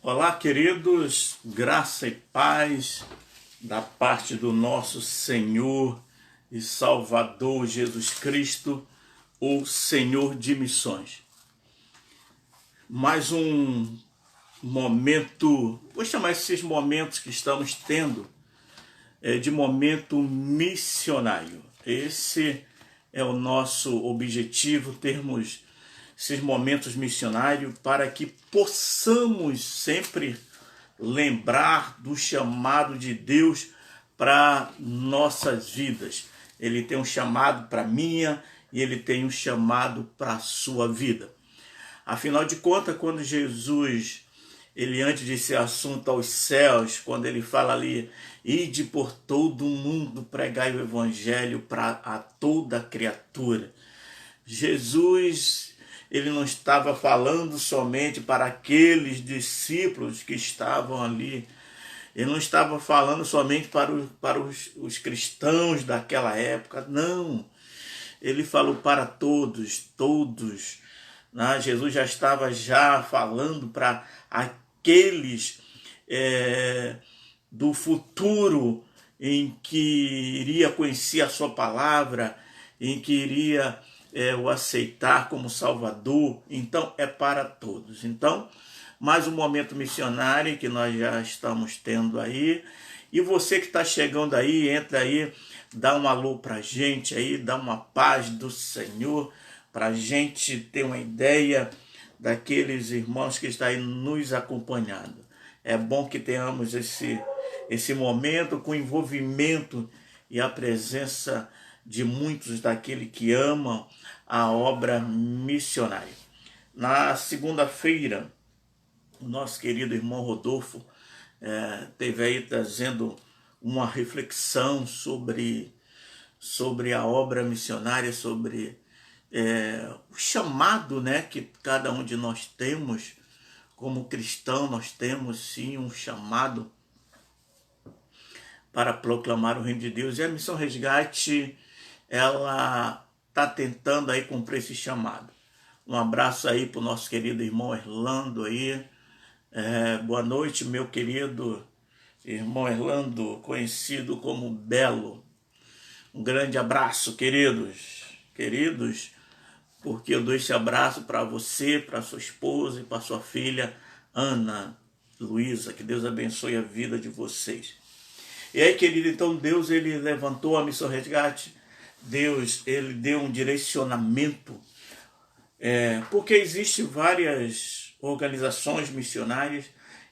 Olá, queridos, graça e paz da parte do nosso Senhor e Salvador Jesus Cristo, o Senhor de missões. Mais um momento, vou chamar esses momentos que estamos tendo de momento missionário. Esse é o nosso objetivo, termos esses momentos missionários para que possamos sempre lembrar do chamado de Deus para nossas vidas. Ele tem um chamado para a minha e ele tem um chamado para a sua vida. Afinal de contas, quando Jesus, ele antes de ser assunto aos céus, quando ele fala ali, ide por todo o mundo, pregai o evangelho a toda criatura. Jesus, ele não estava falando somente para aqueles discípulos que estavam ali. Ele não estava falando somente para os cristãos daquela época. Não. Ele falou para todos. Né? Jesus já estava falando para aqueles do futuro em que iria conhecer a sua palavra, em que iria o aceitar como Salvador. Então é para todos. Então, mais um momento missionário que nós já estamos tendo aí. E você que está chegando aí, entra aí, dá um alô para a gente aí, dá uma paz do Senhor, para a gente ter uma ideia daqueles irmãos que estão aí nos acompanhando. É bom que tenhamos esse momento com envolvimento e a presença de muitos daqueles que amam a obra missionária. Na segunda-feira, o nosso querido irmão Rodolfo teve aí trazendo uma reflexão sobre a obra missionária, sobre o chamado, né, que cada um de nós temos. Como cristão, nós temos sim um chamado para proclamar o reino de Deus. E a Missão Resgate, ela está tentando aí cumprir esse chamado. Um abraço aí para o nosso querido irmão Erlando aí. Boa noite, meu querido irmão Erlando, conhecido como Belo. Um grande abraço, queridos, porque eu dou esse abraço para você, para sua esposa e para sua filha Ana Luísa. Que Deus abençoe a vida de vocês. E aí, querido, então Deus, ele levantou a Missão Resgate. Deus, ele deu um direcionamento, porque existem várias organizações missionárias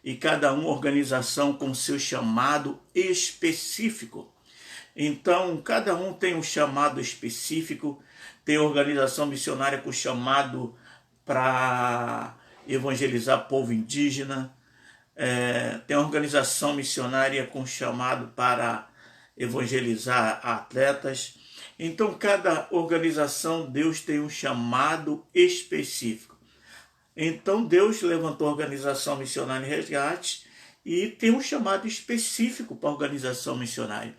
e cada uma organização com seu chamado específico. Então, cada um tem um chamado específico. Tem organização missionária com chamado para evangelizar povo indígena. Tem organização missionária com chamado para evangelizar atletas. Então, cada organização, Deus tem um chamado específico. Então, Deus levantou a organização missionária em resgate e tem um chamado específico para a organização missionária.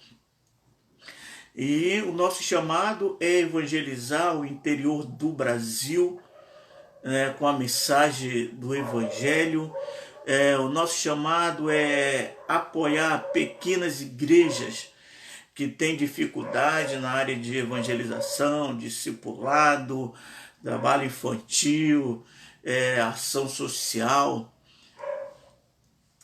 E o nosso chamado é evangelizar o interior do Brasil, com a mensagem do Evangelho. O nosso chamado é apoiar pequenas igrejas que têm dificuldade na área de evangelização, discipulado, trabalho infantil, ação social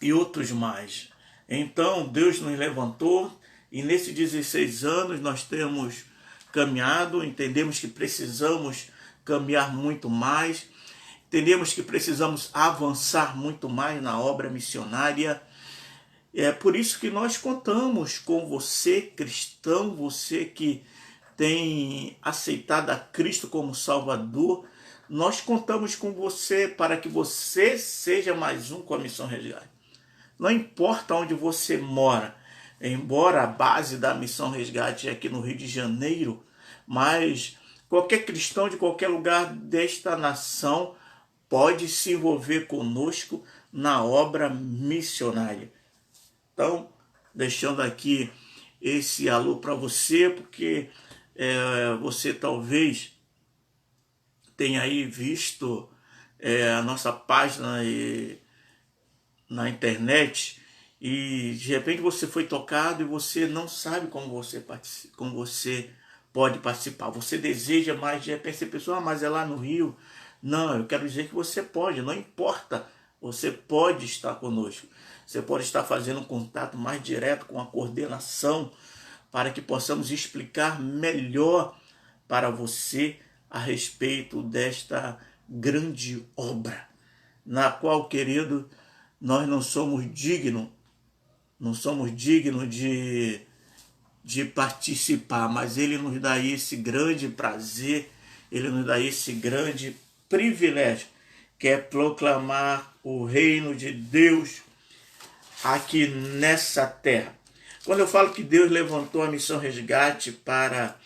e outros mais. Então, Deus nos levantou e nesses 16 anos nós temos caminhado, entendemos que precisamos caminhar muito mais, entendemos que precisamos avançar muito mais na obra missionária. É por isso que nós contamos com você, cristão, você que tem aceitado a Cristo como Salvador. Nós contamos com você para que você seja mais um com a Missão Resgate. Não importa onde você mora, embora a base da Missão Resgate é aqui no Rio de Janeiro, mas qualquer cristão de qualquer lugar desta nação pode se envolver conosco na obra missionária. Então, deixando aqui esse alô para você, porque você talvez tenha aí visto a nossa página na internet e de repente você foi tocado e você não sabe como você pode participar. Você deseja, mas de repente a pessoa, mas é lá no Rio. Não, eu quero dizer que você pode, não importa. Você pode estar conosco. Você pode estar fazendo um contato mais direto com a coordenação para que possamos explicar melhor para você a respeito desta grande obra, na qual, querido, nós não somos dignos de participar, mas Ele nos dá esse grande prazer, Ele nos dá esse grande privilégio, que é proclamar o reino de Deus aqui nessa terra. Quando eu falo que Deus levantou a Missão Resgate para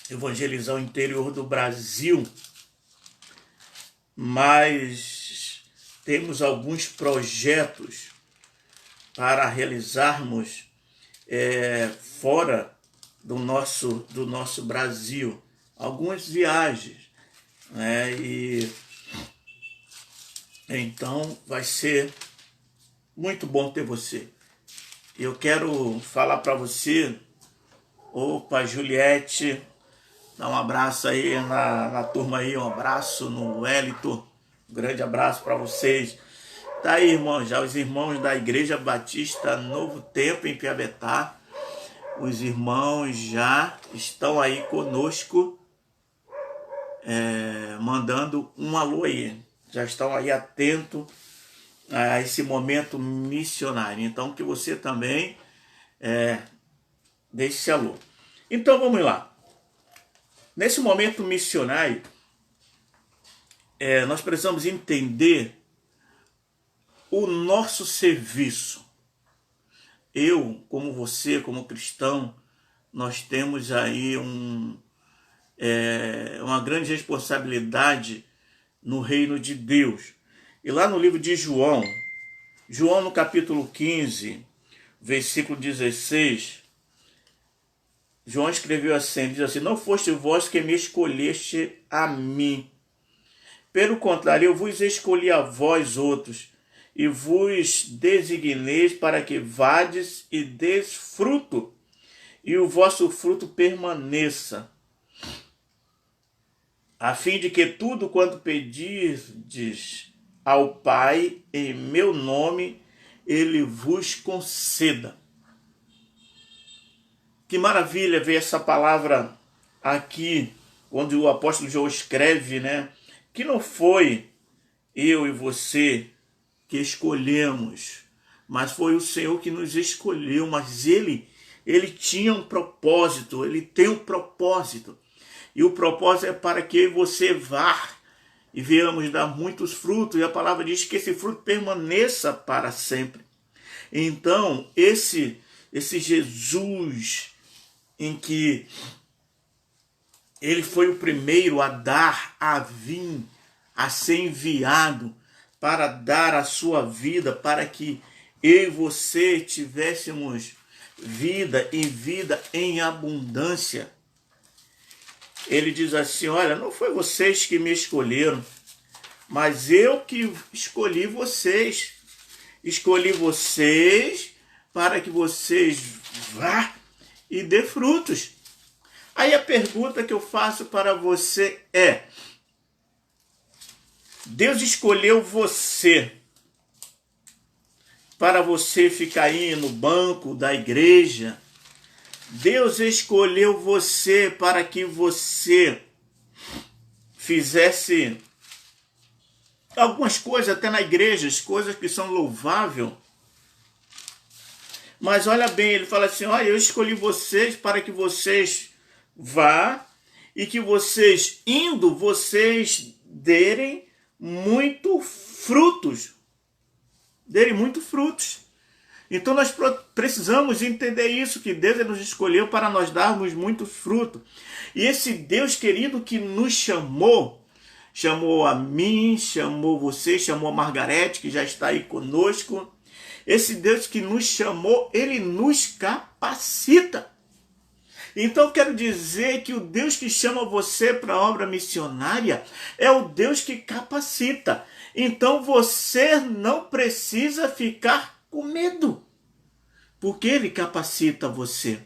evangelizar o interior do Brasil, mas temos alguns projetos para realizarmos fora do nosso Brasil, algumas viagens, né? E então vai ser muito bom ter você. Eu quero falar para você, opa, Juliette, dá um abraço aí na turma aí, um abraço no Wellington, um grande abraço para vocês. Tá aí, irmãos, já os irmãos da Igreja Batista Novo Tempo em Piabetá, os irmãos já estão aí conosco, mandando um alô aí, já estão aí atentos a esse momento missionário. Então que você também deixe esse alô. Então vamos lá. Nesse momento missionário, nós precisamos entender o nosso serviço. Eu, como você, como cristão, nós temos aí uma grande responsabilidade no reino de Deus. E lá no livro de João no capítulo 15, versículo 16, João escreveu assim, diz assim: não foste vós que me escolheste a mim. Pelo contrário, eu vos escolhi a vós outros, e vos designei para que vades e deis fruto, e o vosso fruto permaneça, a fim de que tudo quanto pedirdes ao Pai em meu nome, Ele vos conceda. Que maravilha ver essa palavra aqui, onde o apóstolo João escreve, né? Que não foi eu e você que escolhemos, mas foi o Senhor que nos escolheu, mas Ele tinha um propósito, Ele tem um propósito, e o propósito é para que você vá e venhamos dar muitos frutos, e a palavra diz que esse fruto permaneça para sempre. Então, esse Jesus, em que Ele foi o primeiro a dar, a vir, a ser enviado, para dar a sua vida, para que eu e você tivéssemos vida e vida em abundância. Ele diz assim: olha, não foi vocês que me escolheram, mas eu que escolhi vocês. Escolhi vocês para que vocês vá e dê frutos. Aí a pergunta que eu faço para você é: Deus escolheu você para você ficar aí no banco da igreja? Deus escolheu você para que você fizesse algumas coisas até na igreja, coisas que são louváveis. Mas olha bem, ele fala assim: olha, eu escolhi vocês para que vocês vá e que vocês, indo, vocês derem muito frutos. Derem muito frutos. Então nós precisamos entender isso, que Deus nos escolheu para nós darmos muito fruto. E esse Deus querido que nos chamou a mim, chamou você, chamou a Margarete, que já está aí conosco. Esse Deus que nos chamou, Ele nos capacita. Então eu quero dizer que o Deus que chama você para a obra missionária é o Deus que capacita. Então você não precisa ficar com medo, porque Ele capacita você.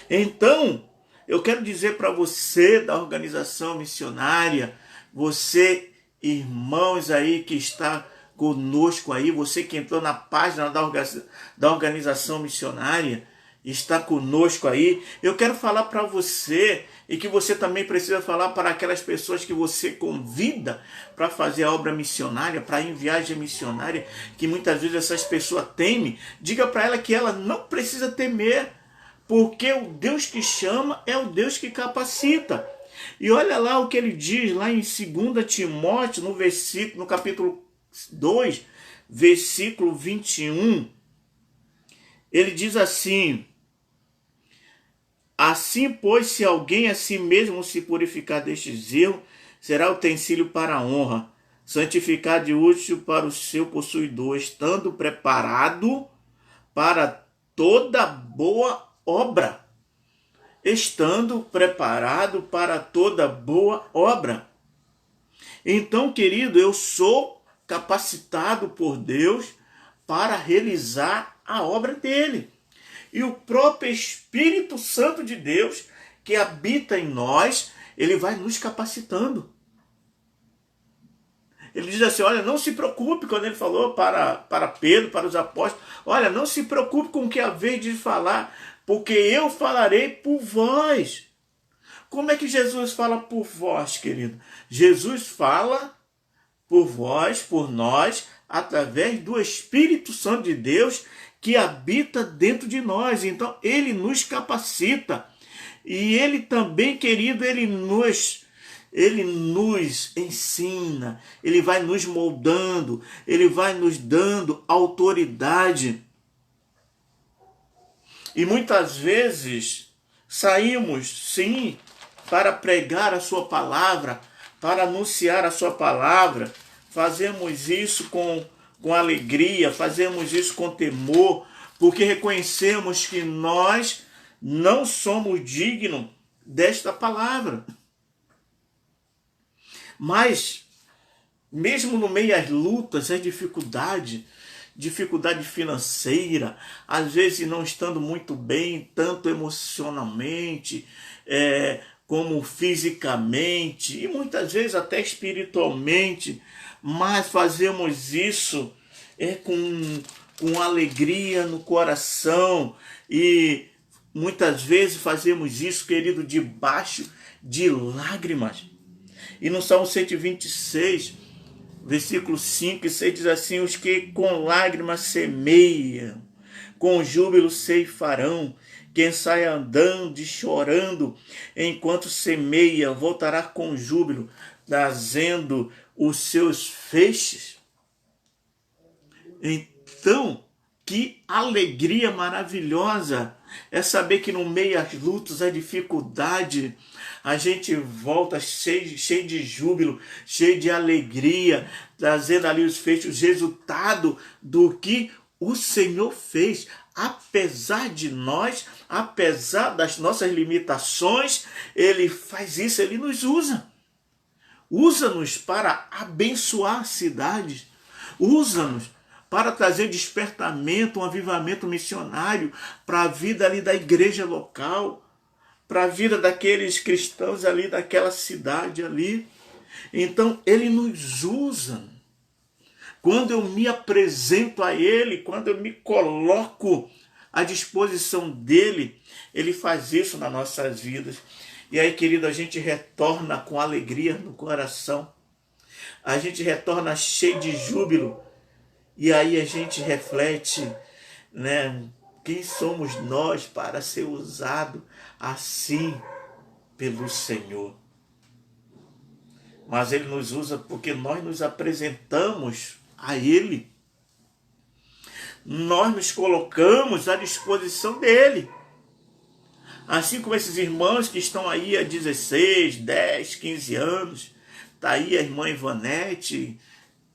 Então, eu quero dizer para você da organização missionária, você, irmãos aí que está conosco aí, você que entrou na página da organização missionária, está conosco aí, eu quero falar para você e que você também precisa falar para aquelas pessoas que você convida para fazer a obra missionária, para ir em viagem missionária, que muitas vezes essas pessoas temem. Diga para ela que ela não precisa temer, porque o Deus que chama é o Deus que capacita. E olha lá o que ele diz lá em 2 Timóteo, no capítulo 2, versículo 21. Ele diz assim: assim, pois, se alguém a si mesmo se purificar destes erros, será utensílio para a honra, santificado e útil para o seu possuidor, estando preparado para toda boa obra. Estando preparado para toda boa obra. Então, querido, eu sou capacitado por Deus para realizar a obra dele. E o próprio Espírito Santo de Deus, que habita em nós, ele vai nos capacitando. Ele diz assim, olha, não se preocupe, quando ele falou para Pedro, para os apóstolos, olha, não se preocupe com o que haver de falar, porque eu falarei por vós. Como é que Jesus fala por vós, querido? Jesus fala por vós, por nós, através do Espírito Santo de Deus que habita dentro de nós. Então, ele nos capacita. E ele também, querido, ele nos ensina, ele vai nos moldando, ele vai nos dando autoridade. E muitas vezes saímos, sim, para pregar a sua palavra, para anunciar a sua palavra. Fazemos isso com alegria, fazemos isso com temor, porque reconhecemos que nós não somos dignos desta palavra. Mas, mesmo no meio das lutas, as dificuldade financeira, às vezes não estando muito bem, tanto emocionalmente, como fisicamente, e muitas vezes até espiritualmente, mas fazemos isso com alegria no coração, e muitas vezes fazemos isso, querido, debaixo de lágrimas. E no Salmo 126, versículo 5 e 6 diz assim, os que com lágrimas semeiam, com júbilo ceifarão. Quem sai andando e chorando, enquanto semeia, voltará com júbilo, trazendo os seus feixes. Então, que alegria maravilhosa é saber que no meio das lutas, a dificuldade, a gente volta cheio de júbilo, cheio de alegria, trazendo ali os feixes, o resultado do que o Senhor fez. Apesar de nós, apesar das nossas limitações, ele faz isso, ele nos usa. Usa-nos para abençoar cidades, usa-nos para trazer despertamento, um avivamento missionário para a vida ali da igreja local, para a vida daqueles cristãos ali daquela cidade ali. Então ele nos usa. Quando eu me apresento a ele, quando eu me coloco à disposição dele, ele faz isso nas nossas vidas. E aí, querido, a gente retorna com alegria no coração. A gente retorna cheio de júbilo. E aí a gente reflete, né? Quem somos nós para ser usado assim pelo Senhor? Mas ele nos usa porque nós nos apresentamos a ele. Nós nos colocamos à disposição dele. Assim como esses irmãos que estão aí há 16, 10, 15 anos. Está aí a irmã Ivanete,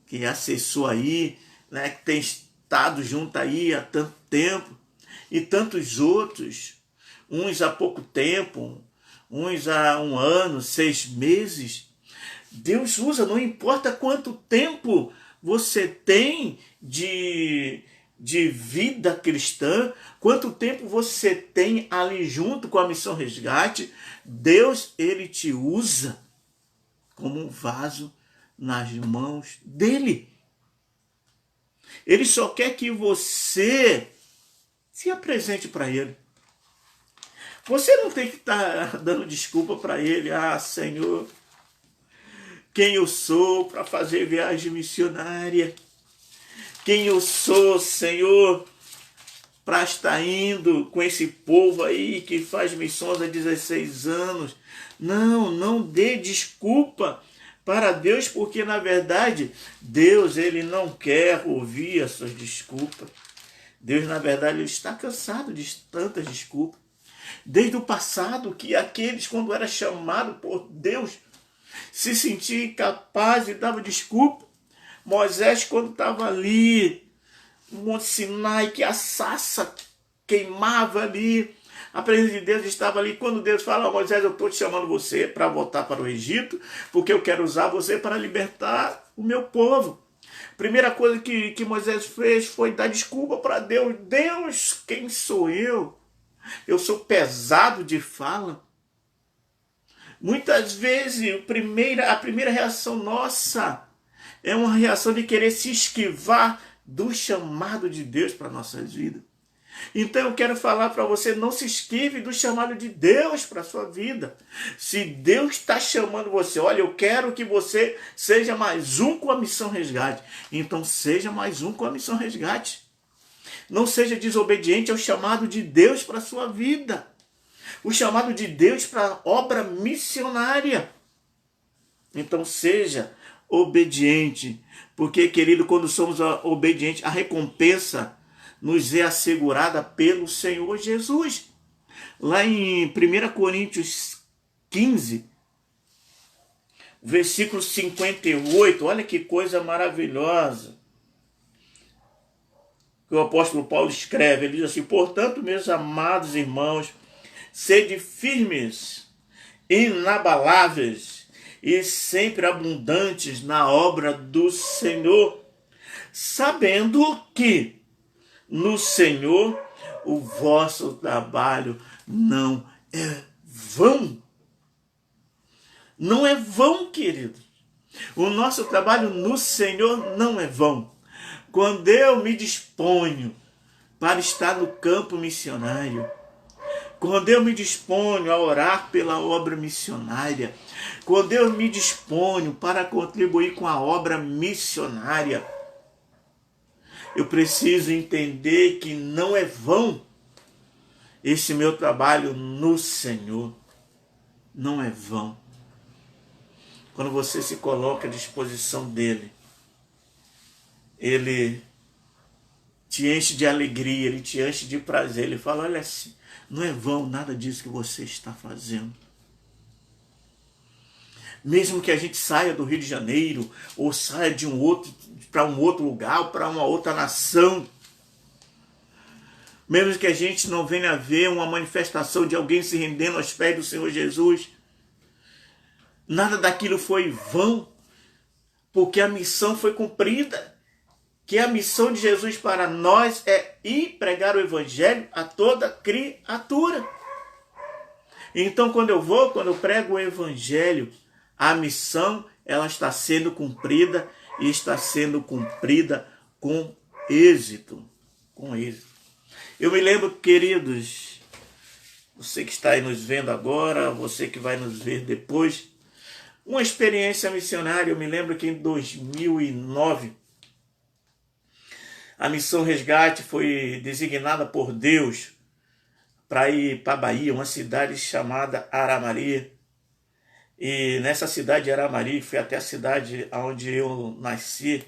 que acessou aí, né, que tem estado junto aí há tanto tempo. E tantos outros. uns há pouco tempo, uns há 1 ano, 6 meses. Deus usa, não importa quanto tempo você tem de vida cristã, quanto tempo você tem ali junto com a Missão Resgate, Deus, ele te usa como um vaso nas mãos dele. Ele só quer que você se apresente para ele. Você não tem que estar dando desculpa para ele. Ah, Senhor, quem eu sou para fazer viagem missionária? Quem eu sou, Senhor, para estar indo com esse povo aí que faz missões há 16 anos? Não dê desculpa para Deus, porque na verdade Deus, ele não quer ouvir as suas desculpas. Deus, na verdade, ele está cansado de tantas desculpas. Desde o passado, que aqueles, quando era chamado por Deus, se sentiam incapazes e davam desculpa. Moisés, quando estava ali no Monte Sinai, que a sarça queimava ali, a presença de Deus estava ali. Quando Deus fala: Moisés, eu estou te chamando você para voltar para o Egito, porque eu quero usar você para libertar o meu povo. Primeira coisa que Moisés fez foi dar desculpa para Deus. Deus, quem sou eu? Eu sou pesado de fala. Muitas vezes a primeira reação nossa é uma reação de querer se esquivar do chamado de Deus para nossas vidas. Então eu quero falar para você: não se esquive do chamado de Deus para a sua vida. Se Deus está chamando você, olha, eu quero que você seja mais um com a Missão Resgate. Então seja mais um com a Missão Resgate. Não seja desobediente ao chamado de Deus para a sua vida. O chamado de Deus para a obra missionária. Então seja obediente. Porque, querido, quando somos obedientes, a recompensa nos é assegurada pelo Senhor Jesus. Lá em 1 Coríntios 15, versículo 58, olha que coisa maravilhosa. Que o apóstolo Paulo escreve, ele diz assim: portanto, meus amados irmãos, sede firmes, inabaláveis e sempre abundantes na obra do Senhor, sabendo que no Senhor o vosso trabalho não é vão. Não é vão, querido. O nosso trabalho no Senhor não é vão. Quando eu me disponho para estar no campo missionário, quando eu me disponho a orar pela obra missionária, quando eu me disponho para contribuir com a obra missionária, eu preciso entender que não é vão esse meu trabalho no Senhor. Não é vão. Quando você se coloca à disposição dele, ele te enche de alegria, ele te enche de prazer. Ele fala: olha, não é vão nada disso que você está fazendo. Mesmo que a gente saia do Rio de Janeiro, ou saia de para um outro lugar, ou para uma outra nação, mesmo que a gente não venha ver uma manifestação de alguém se rendendo aos pés do Senhor Jesus, nada daquilo foi vão, porque a missão foi cumprida. Que a missão de Jesus para nós é ir pregar o evangelho a toda criatura. Então, quando eu prego o evangelho, a missão, ela está sendo cumprida, e está sendo cumprida com êxito. Com êxito. Eu me lembro, queridos, você que está aí nos vendo agora, você que vai nos ver depois, uma experiência missionária. Eu me lembro que em 2009, a Missão Resgate foi designada por Deus para ir para a Bahia, uma cidade chamada Aramari. E nessa cidade de Aramari, foi até a cidade onde eu nasci.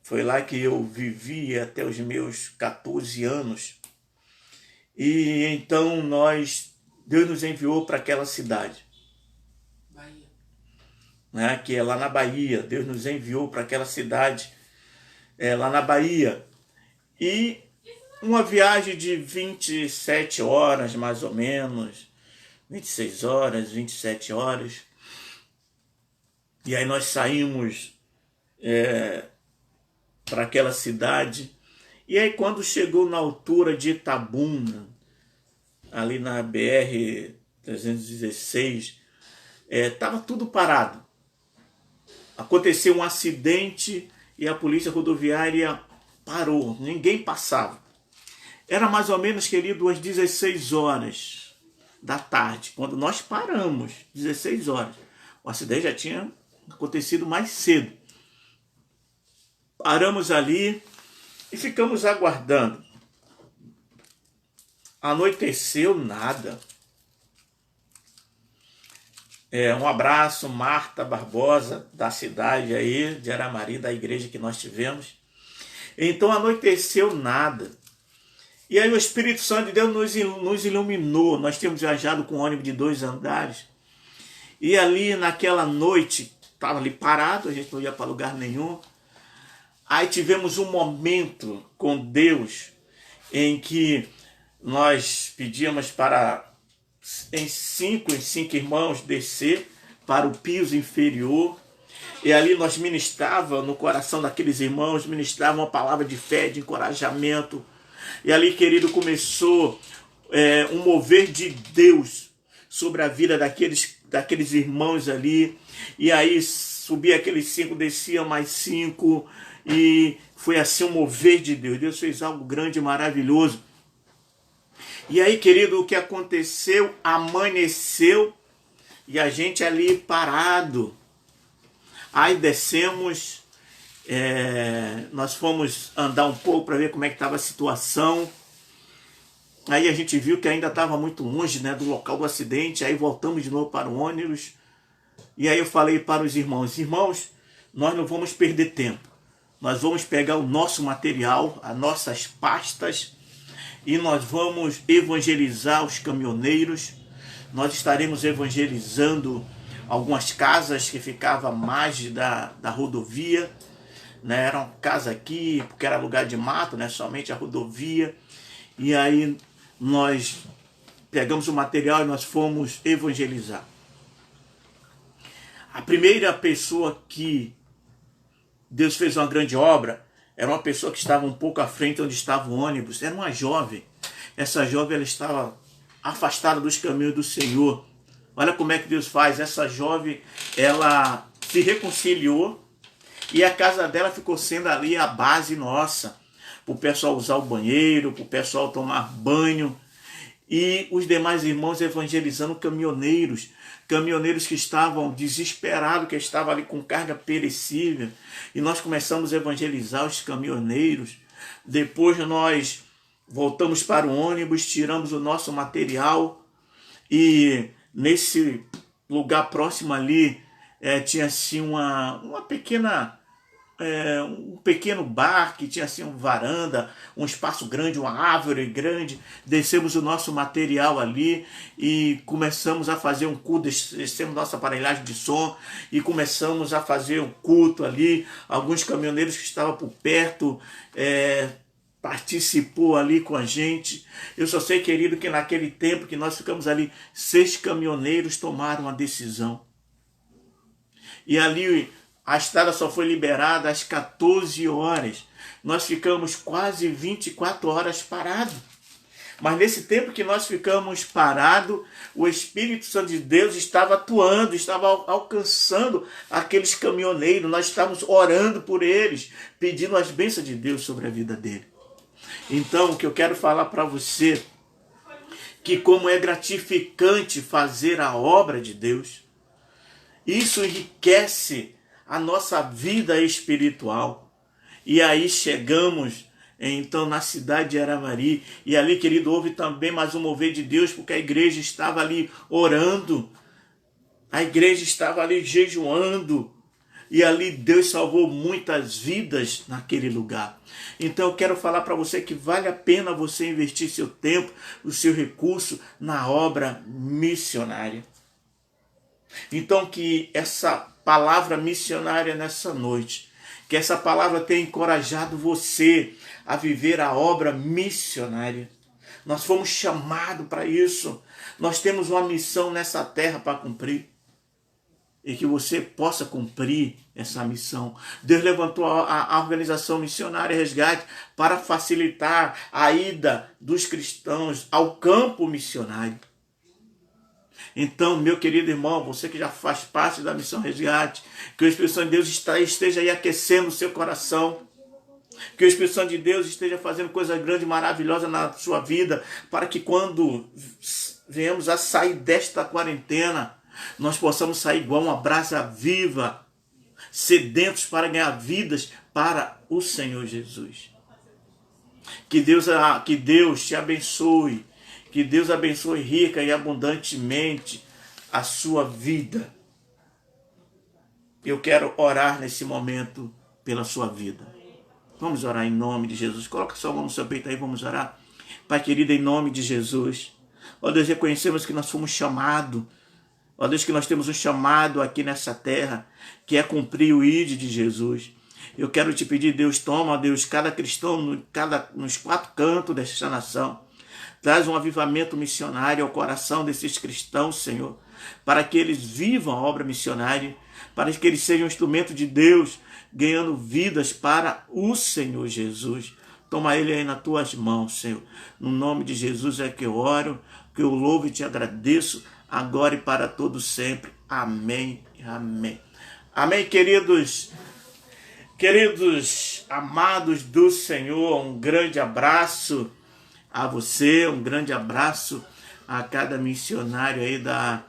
Foi lá que eu vivi até os meus 14 anos. E então Deus nos enviou para aquela cidade. Bahia. Né, que é lá na Bahia. Deus nos enviou para aquela cidade, lá na Bahia. E uma viagem de 27 horas, mais ou menos, 26 horas, 27 horas. E aí nós saímos para aquela cidade. E aí quando chegou na altura de Itabuna, ali na BR-316, estava tudo parado. Aconteceu um acidente e a polícia rodoviária parou, ninguém passava. Era mais ou menos, querido, às 16 horas da tarde, quando nós paramos, 16 horas. O acidente já tinha acontecido mais cedo. Paramos ali e ficamos aguardando. Anoiteceu, nada. Um abraço, Marta Barbosa, da cidade aí, de Aramari, da igreja que nós tivemos. Então anoiteceu, nada. E aí o Espírito Santo de Deus nos iluminou. Nós tínhamos viajado com um ônibus de 2 andares. E ali naquela noite, estava ali parado, a gente não ia para lugar nenhum. Aí tivemos um momento com Deus em que nós pedíamos para em cinco irmãos descer para o piso inferior. E ali nós ministrava no coração daqueles irmãos, ministrava uma palavra de fé, de encorajamento. E ali, querido, começou um mover de Deus sobre a vida daqueles irmãos ali. E aí subia aqueles 5, descia mais 5. E foi assim um mover de Deus. Deus fez algo grande e maravilhoso. E aí, querido, o que aconteceu? Amanheceu e a gente ali parado. Aí descemos, nós fomos andar um pouco para ver como é que estava a situação. Aí a gente viu que ainda estava muito longe, né, do local do acidente. Aí voltamos de novo para o ônibus. E aí eu falei para os irmãos, nós não vamos perder tempo. Nós vamos pegar o nosso material, as nossas pastas, e nós vamos evangelizar os caminhoneiros. Nós estaremos evangelizando algumas casas que ficavam à margem da rodovia, né? Era uma casa aqui, porque era lugar de mato, né? Somente a rodovia. E aí nós pegamos o material e nós fomos evangelizar. A primeira pessoa que Deus fez uma grande obra era uma pessoa que estava um pouco à frente onde estava o ônibus. Era uma jovem. Essa jovem ela estava afastada dos caminhos do Senhor. Olha como é que Deus faz. Essa jovem, ela se reconciliou e a casa dela ficou sendo ali a base nossa, para o pessoal usar o banheiro, para o pessoal tomar banho. E os demais irmãos evangelizando caminhoneiros que estavam desesperados, que estavam ali com carga perecível. E nós começamos a evangelizar os caminhoneiros. Depois nós voltamos para o ônibus, tiramos o nosso material e nesse lugar próximo ali tinha assim uma pequena... um pequeno bar que tinha assim uma varanda, um espaço grande, uma árvore grande. Descemos o nosso material ali e começamos a fazer um culto, descemos nossa aparelhagem de som e começamos a fazer um culto ali. Alguns caminhoneiros que estavam por perto participou ali com a gente. Eu só sei, querido, que naquele tempo que nós ficamos ali, 6 caminhoneiros tomaram a decisão. E ali a estrada só foi liberada às 14 horas. Nós ficamos quase 24 horas parados. Mas nesse tempo que nós ficamos parados, o Espírito Santo de Deus estava atuando, estava alcançando aqueles caminhoneiros. Nós estávamos orando por eles, pedindo as bênçãos de Deus sobre a vida deles. Então, o que eu quero falar para você, que como é gratificante fazer a obra de Deus, isso enriquece a nossa vida espiritual. E aí chegamos então na cidade de Aramari, e ali, querido, houve também mais um mover de Deus, porque a igreja estava ali orando, a igreja estava ali jejuando, e ali Deus salvou muitas vidas naquele lugar. Então eu quero falar para você que vale a pena você investir seu tempo, o seu recurso na obra missionária. Então que essa palavra missionária nessa noite, Que essa palavra tenha encorajado você a viver a obra missionária. Nós fomos chamados para isso. Nós temos uma missão nessa terra para cumprir. E que você possa cumprir essa missão. Deus levantou a organização missionária Resgate para facilitar a ida dos cristãos ao campo missionário. Então, meu querido irmão, você que já faz parte da missão Resgate, que o Espírito Santo de Deus esteja aí aquecendo o seu coração, que o Espírito Santo de Deus esteja fazendo coisa grande e maravilhosa na sua vida, para que quando venhamos a sair desta quarentena, nós possamos sair igual uma brasa viva, sedentos para ganhar vidas para o Senhor Jesus. Que Deus te abençoe, que Deus abençoe rica e abundantemente a sua vida. Eu quero orar nesse momento pela sua vida. Vamos orar em nome de Jesus. Coloca sua mão no seu peito aí, vamos orar. Pai querido, em nome de Jesus. Ó Deus, reconhecemos que nós fomos chamados. Ó Deus, que nós temos um chamado aqui nessa terra, que é cumprir o ID de Jesus. Eu quero te pedir, Deus, toma, Deus, cada cristão nos 4 cantos desta nação. Traz um avivamento missionário ao coração desses cristãos, Senhor, para que eles vivam a obra missionária, para que eles sejam um instrumento de Deus, ganhando vidas para o Senhor Jesus. Toma ele aí nas tuas mãos, Senhor. No nome de Jesus é que eu oro, que eu louvo e te agradeço, agora e para todos sempre. Amém. Amém. Amém, queridos. Queridos amados do Senhor, um grande abraço a você, um grande abraço a cada missionário aí da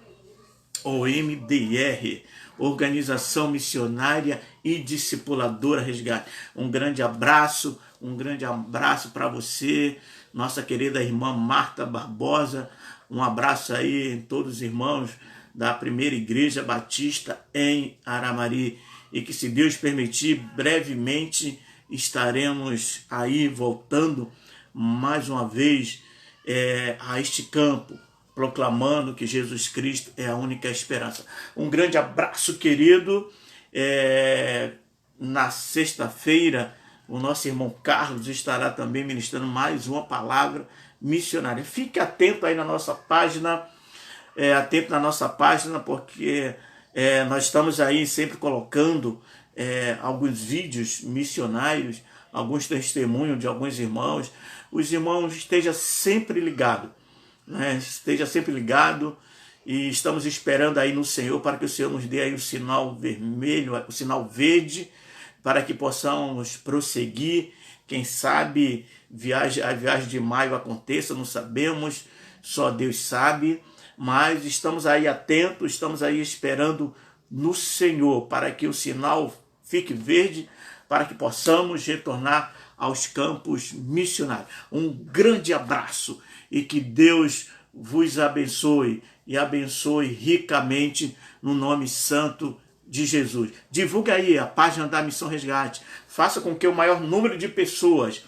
OMDR, Organização Missionária e Discipuladora Resgate. Um grande abraço para você, nossa querida irmã Marta Barbosa. Um abraço aí em todos os irmãos da Primeira Igreja Batista em Aramari. E que, se Deus permitir, brevemente estaremos aí voltando mais uma vez a este campo, proclamando que Jesus Cristo é a única esperança. Um grande abraço, querido. Na sexta-feira, o nosso irmão Carlos estará também ministrando mais uma palavra missionária. Fique atento aí na nossa página, porque nós estamos aí sempre colocando alguns vídeos missionários, alguns testemunhos de alguns irmãos. Os irmãos estejam sempre ligados, né? Esteja sempre ligado, e estamos esperando aí no Senhor para que o Senhor nos dê aí o sinal vermelho, o sinal verde, para que possamos prosseguir. Quem sabe a viagem de maio aconteça, não sabemos, só Deus sabe, mas estamos aí atentos, estamos aí esperando no Senhor para que o sinal fique verde, para que possamos retornar aos campos missionários. Um grande abraço e que Deus vos abençoe e abençoe ricamente no nome santo de Jesus. Divulgue aí a página da Missão Resgate. Faça com que o maior número de pessoas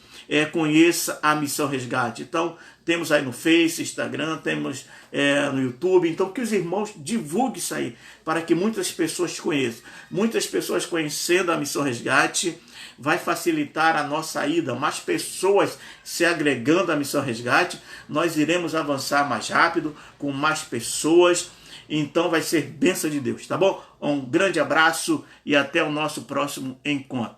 conheça a Missão Resgate. Então, temos aí no Face, Instagram, temos no YouTube. Então, que os irmãos divulguem isso aí, para que muitas pessoas conheçam. Muitas pessoas conhecendo a Missão Resgate vai facilitar a nossa ida. Mais pessoas se agregando à Missão Resgate, nós iremos avançar mais rápido, com mais pessoas. Então vai ser bênção de Deus, tá bom? Um grande abraço e até o nosso próximo encontro.